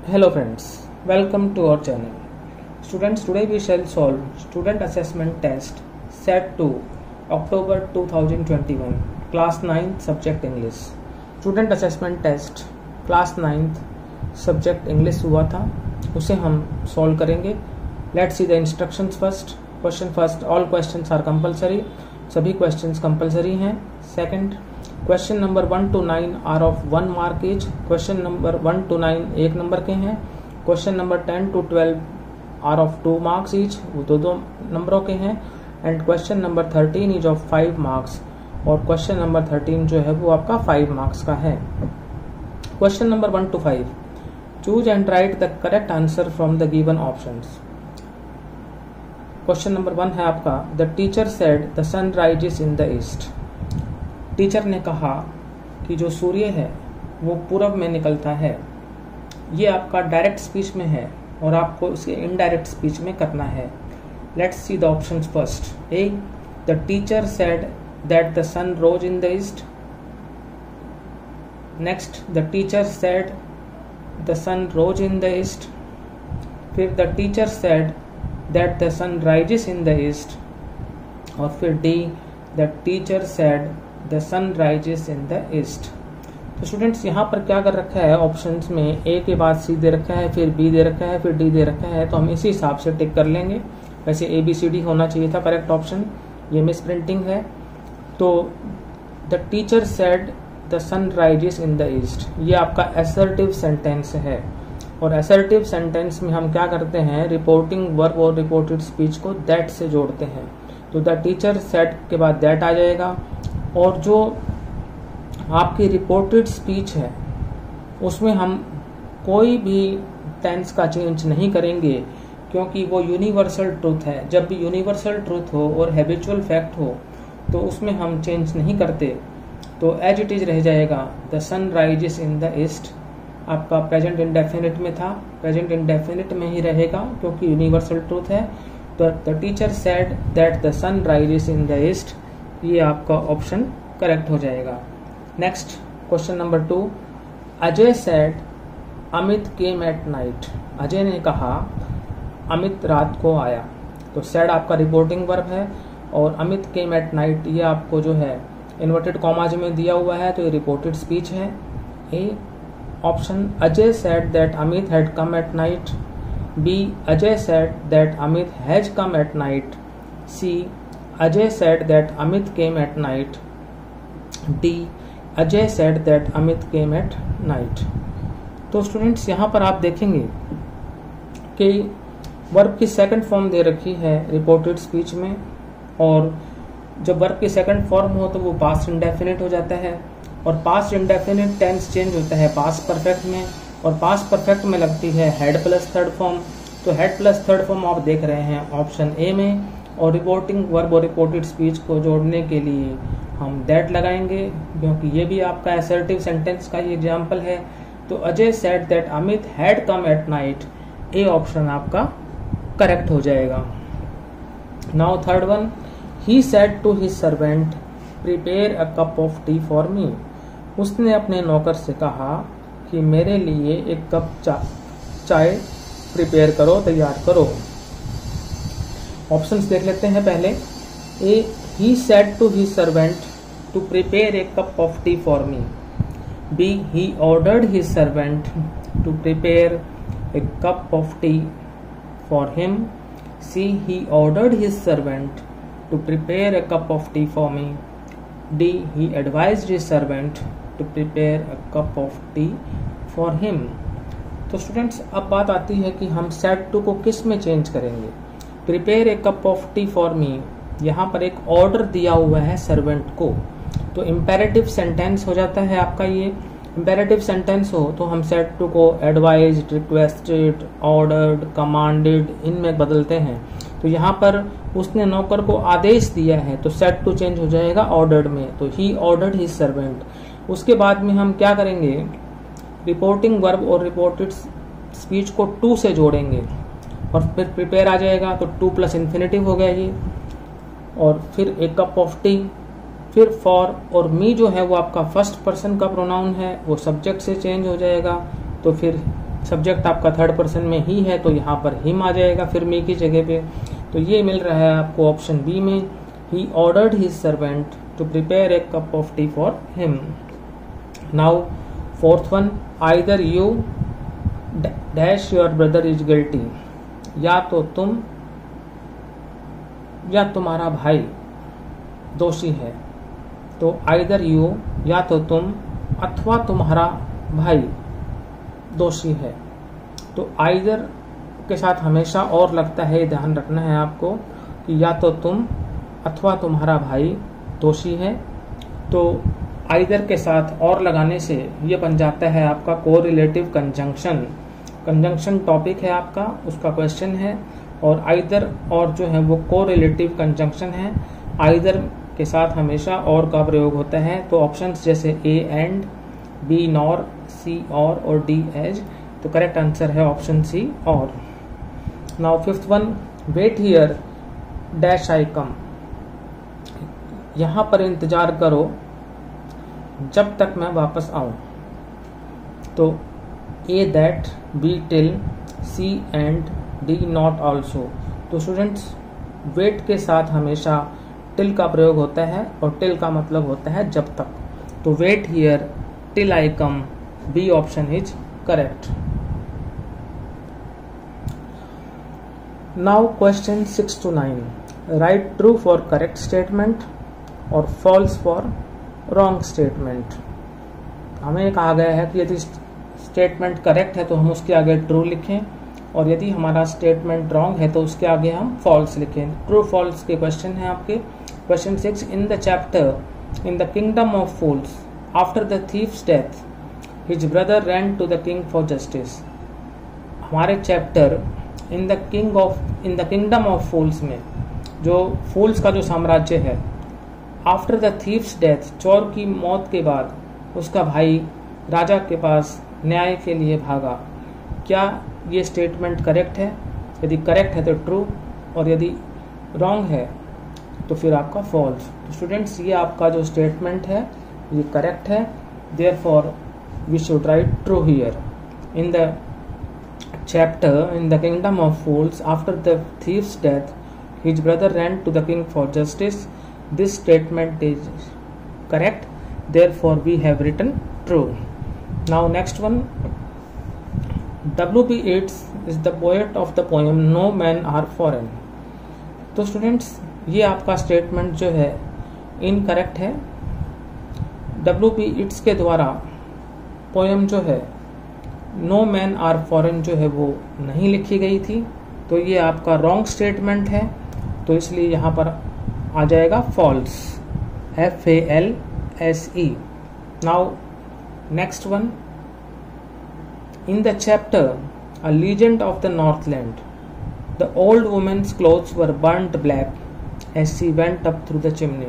Hello friends, welcome to our channel. Students, today we shall solve student assessment test set 2 October 2021 class 9th subject English. Student assessment test class 9th subject English हुआ था, उसे हम solve करेंगे. Let's see the instructions first. Question first, all questions are compulsory. सभी questions compulsory हैं. Second, question number 1 to 9 are of 1 mark each. Question number 1 to 9 1 number के हैं. Question number 10 to 12 are of 2 marks each, वो दो नंबरों के हैं. And question number 13 is of 5 marks, और क्वेश्चन नंबर 13 जो है वो आपका 5 मार्क्स का है. Question number 1 to 5, choose and write the correct answer from the given options. Question number 1 है आपका, the teacher said the sun rises in the east. Teacher ने कहा कि जो सूर्य है वो पूरब में निकलता है. ये आपका डायरेक्ट स्पीच में है और आपको इसे इनडायरेक्ट स्पीच में करना है. Let's see the options first. A, the teacher said that the sun rose in the east. Next, the teacher said the sun rose in the east. फिर the teacher said that the sun rises in the east. और फिर D, the teacher said the sun rises in the east. तो students यहाँ पर क्या कर रखा है, ऑप्शंस में ए के बाद सी दे रखा है, फिर बी दे रखा है, फिर डी दे रखा है. तो हम इसी हिसाब से टिक कर लेंगे. वैसे ए बी सी डी होना चाहिए था करेक्ट ऑप्शन, ये मिस प्रिंटिंग है. तो the teacher said the sun rises in the east, ये आपका असर्टिव सेंटेंस है. और असर्टिव सेंटेंस में हम क्या करते हैं, रिपोर्टिंग वर्ब और रिपोर्टेड स्पीच को दैट से जोड़ते हैं. तो द टीचर सेड के बाद दैट आ जाएगा. और जो आपकी रिपोर्टेड स्पीच है उसमें हम कोई भी टेंस का चेंज नहीं करेंगे, क्योंकि वो यूनिवर्सल ट्रूथ है. जब भी यूनिवर्सल ट्रूथ हो और हैबिचुअल फैक्ट हो तो उसमें हम चेंज नहीं करते. तो एज इट इज रह जाएगा, the sun rises in the east. आपका प्रेजेंट इंडेफिनिट में था, प्रेजेंट इंडेफिनिट में ही रहेगा क्योंकि यूनिवर्सल ट्रूथ है. तो the teacher said that the sun rises in the east, ये आपका ऑप्शन करेक्ट हो जाएगा. Next, question number 2, Ajay said Amit came at night. Ajay ने कहा अमित रात को आया. तो सेड आपका रिपोर्टिंग वर्ब है और अमित केम एट नाइट ये आपको जो है इन्वर्टेड कॉमाज में दिया हुआ है, तो ये रिपोर्टेड स्पीच है. A option, Ajay said that Amit had come at night. B, Ajay said that Amit has come at night. C, Ajay said that Amit came at night. D, Ajay said that Amit came at night. तो students यहाँ पर आप देखेंगे कि verb की second form दे रखी है reported speech में, और जब वर्ब की सेकंड फॉर्म हो तो वो पास्ट इंडेफिनिट हो जाता है. और पास्ट इंडेफिनिट टेंस चेंज होता है पास्ट परफेक्ट में, और पास्ट परफेक्ट में लगती है हेड प्लस थर्ड फॉर्म. तो हेड प्लस थर्ड फॉर्म आप देख रहे हैं ऑप्शन ए में. और रिपोर्टिंग वर्ब और रिपोर्टेड स्पीच को जोड़ने के लिए हम दैट लगाएंगे, क्योंकि ये भी आपका असर्टिव सेंटेंस का ही एग्जाम्पल है. तो Ajay said that Amit had come at night, A option आपका करेक्ट हो जाएगा. Now third one, he said to his servant prepare a cup of tea for me. उसने अपने नौकर से कहा कि मेरे लिए एक कप चाय प्रिपेयर करो, तैयार करो. ऑप्शंस देख लेते हैं पहले. A, he said to his servant to prepare a cup of tea for me. B, he ordered his servant to prepare a cup of tea for him. C, he ordered his servant to prepare a cup of tea for me. D, he advised his servant to prepare a cup of tea for him. तो students अब बात आती है कि हम said to को किस में चेंज करेंगे. Prepare a cup of tea for मी, यहाँ पर एक ऑर्डर दिया हुआ है सर्वेंट को, तो इम्पेरेटिव सेंटेंस हो जाता है आपका. ये इम्पेरेटिव सेंटेंस हो तो हम सेड टू को एडवाइज्ड, रिक्वेस्टेड, ऑर्डर्ड, कमांडेड इनमें बदलते हैं. तो यहाँ पर उसने नौकर को आदेश दिया है तो सेड टू चेंज हो जाएगा ऑर्डर्ड में. तो ही ऑर्डर्ड हिज सर्वेंट. उसके बाद में हम क्या करेंगे, रिपोर्टिंग वर्ब और रिपोर्टेड स्पीच को टू से जोड़ेंगे और फिर प्रिपेयर आ जाएगा. तो टू प्लस इन्फिनेटिव हो गया ये. और फिर एक कप ऑफ टी, फिर फॉर, और मी जो है वो आपका फर्स्ट पर्सन का प्रोनाउन है, वो सब्जेक्ट से चेंज हो जाएगा. तो फिर सब्जेक्ट आपका थर्ड पर्सन में ही है तो यहाँ पर हिम आ जाएगा फिर मी की जगह पे। तो ये मिल रहा है आपको ऑप्शन बी में, he ordered his servant to prepare a cup of tea for him. Now fourth one, either you dash your brother is guilty, या तो तुम या तुम्हारा भाई दोषी है। तो आइदर यू या तो तुम अथवा तुम्हारा भाई दोषी है। तो आइदर के साथ हमेशा और लगता है, ध्यान रखना है आपको कि या तो तुम अथवा तुम्हारा भाई दोषी है। तो आइदर के साथ और लगाने से ये बन जाता है आपका कोरिलेटिव कंजंक्शन। कंजंक्शन टॉपिक है आपका, उसका क्वेश्चन है, और आइदर और जो है वो कोरिलेटिव कंजंक्शन है। आइदर के साथ हमेशा और का प्रयोग होता है। तो ऑप्शंस जैसे A and, B nor, C और डी एज। तो करेक्ट आंसर है ऑप्शन सी और। Now fifth one, wait here dash I come, यहाँ पर इंतजार करो जब तक मैं वापस आऊं। तो A that, B till, C and, D not also. तो स्टूडेंट्स वेट के साथ हमेशा टिल का प्रयोग होता है और टिल का मतलब होता है जब तक। तो wait here till I come, B option is correct. Now question 6 to 9, write true for correct statement और फॉल्स फॉर रॉन्ग स्टेटमेंट। हमें कहा गया है कि यदि स्टेटमेंट करेक्ट है तो हम उसके आगे ट्रू लिखें, और यदि हमारा स्टेटमेंट रॉन्ग है तो उसके आगे हम फॉल्स लिखें। ट्रू फॉल्स के क्वेश्चन है आपके। Question 6, in the chapter in the kingdom of fools after the thief's death his brother ran to the king for justice. हमारे chapter in the kingdom of fools में, जो फूल्स का जो साम्राज्य है, आफ्टर द थीफ्स डेथ, चोर की मौत के बाद उसका भाई राजा के पास न्याय के लिए भागा। क्या ये स्टेटमेंट करेक्ट है? यदि करेक्ट है तो ट्रू, और यदि रॉन्ग है तो फिर आपका फॉल्स। तो स्टूडेंट्स ये आपका जो स्टेटमेंट है ये करेक्ट है, therefore we should write true here. In the chapter in the kingdom of fools after the thief's death his brother ran to the king for justice, this statement is correct, therefore we have written true. Now next one, W.B. Yeats is the poet of the poem No Men Are Foreign. तो students ये आपका statement जो है incorrect है। W.B. Yeats के द्वारा poem जो है नो मैन आर फॉरेन जो है वो नहीं लिखी गई थी, तो ये आपका रॉन्ग स्टेटमेंट है। तो इसलिए यहाँ पर आ जाएगा false, FALSE। Now next one, in the chapter a legend of the Northland the old women's clothes were burned black as she went up through the chimney.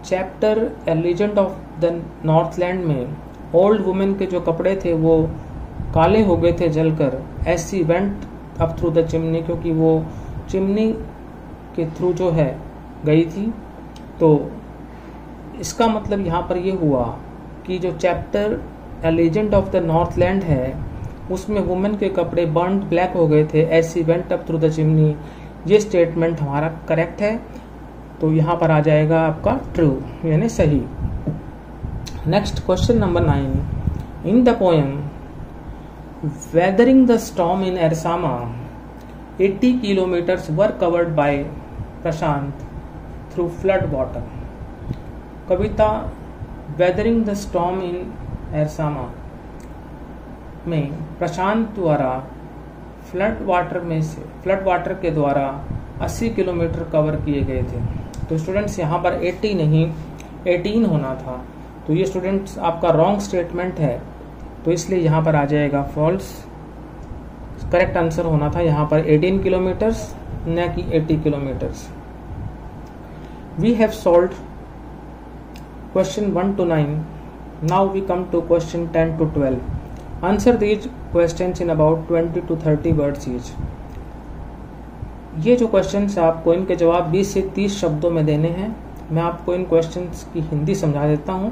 Chapter a legend of the Northland में old women के जो कपड़े थे वो काले हो गए थे जलकर, as she went up through the chimney, क्योंकि वो चिमनी के थ्रू जो है गई थी। तो इसका मतलब यहाँ पर ये हुआ कि जो chapter A legend of the Northland है उसमें वुमेन के कपड़े बर्न्ड ब्लैक हो गए थे as she went up through the chimney. ये स्टेटमेंट हमारा करेक्ट है, तो यहाँ पर आ जाएगा आपका ट्रू यानी सही। Next question number 9, in the poem weathering the storm in Ersama 80 kilometers were covered by Prashant through flood water. कविता weathering the storm in Ersama में प्रशांत द्वारा फ्लड वाटर के द्वारा 80 किलोमीटर कवर किए गए थे। तो स्टूडेंट्स यहाँ पर 80 नहीं 18 होना था, तो ये स्टूडेंट्स आपका रॉन्ग स्टेटमेंट है, तो इसलिए यहाँ पर आ जाएगा फॉल्स। करेक्ट आंसर होना था यहाँ पर 18 किलोमीटर्स न कि 80 kilometres. We have solved question 1 to 9. Now we come to question 10 to 12. Answer these questions in about 20 to 30 words each. ये जो क्वेश्चंस आपको इनके जवाब 20 से 30 शब्दों में देने हैं। मैं आपको इन क्वेश्चंस की हिंदी समझा देता हूँ,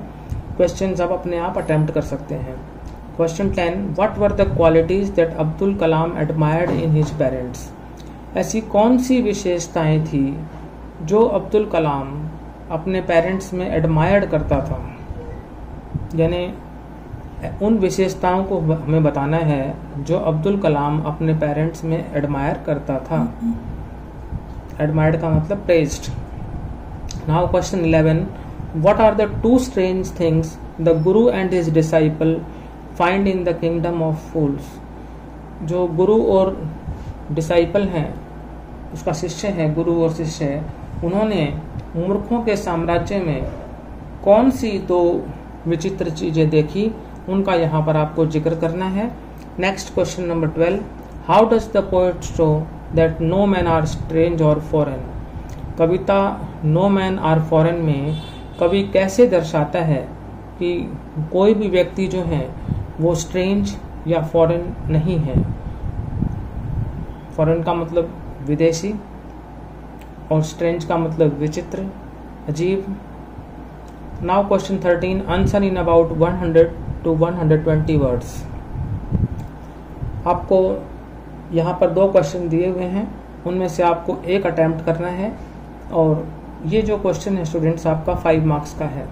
क्वेश्चंस आप अपने आप अटेम्प्ट कर सकते हैं। Question 10, what were the qualities that Abdul Kalam admired in his parents? ऐसी कौन सी विशेषताएं थी जो अब्दुल कलाम अपने पेरेंट्स में एडमायर्ड करता था? यानी उन विशेषताओं को हमें बताना है जो अब्दुल कलाम अपने पेरेंट्स में एडमायर करता था। एडमायर्ड का मतलब praised. Now question 11, what are the two strange things the guru and his disciple find in the kingdom of fools? जो गुरु और डिसाइपल हैं, उसका शिष्य है, गुरु और शिष्य है, उन्होंने मूर्खों के साम्राज्य में कौन सी दो विचित्र चीजें देखी, उनका यहाँ पर आपको जिक्र करना है। Next question number 12, how does the poet show that no man are strange or foreign? कविता नो मैन आर फॉरेन में कवि कैसे दर्शाता है कि कोई भी व्यक्ति जो है वो स्ट्रेंज या फॉरेन नहीं है। फॉरेन का मतलब विदेशी और स्ट्रेंज का मतलब विचित्र, अजीब। Now question 13, answer in about 100 to 120 words. आपको यहाँ पर 2 क्वेश्चन दिए हुए हैं, उनमें से आपको एक अटेम्प्ट करना है और ये जो क्वेश्चन है स्टूडेंट्स आपका 5 मार्क्स का है।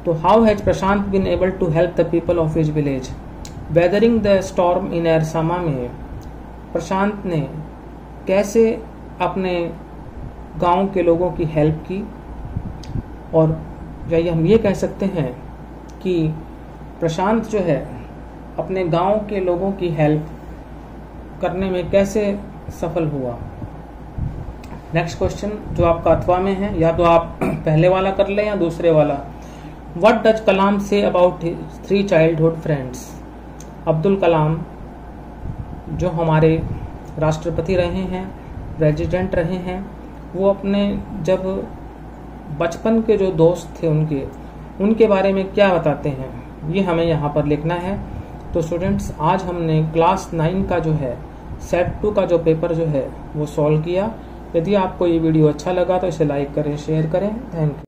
तो how has Prashant been able to help the people of his village? Weathering the storm in Ersama में प्रशांत ने कैसे अपने गांव के लोगों की हेल्प की? और या हम ये कह सकते हैं कि प्रशांत जो है अपने गांव के लोगों की हेल्प करने में कैसे सफल हुआ। नेक्स्ट क्वेश्चन जो आपका अथवा में है, या तो आप पहले वाला कर लें या दूसरे वाला। What does Kalam say about 3 childhood friends? Abdul Kalam जो हमारे राष्ट्रपति रहे हैं, प्रेसिडेंट रहे हैं, वो अपने जब बचपन के जो दोस्त थे उनके बारे में क्या बताते हैं, ये हमें यहाँ पर लिखना है। तो स्टूडेंट्स आज हमने क्लास 9 का जो है सेट 2 का जो पेपर जो है वो सॉल्व किया। यदि आपको ये वीडियो अच्छा लगा तो इसे लाइक करें, शेयर करें। Thank you.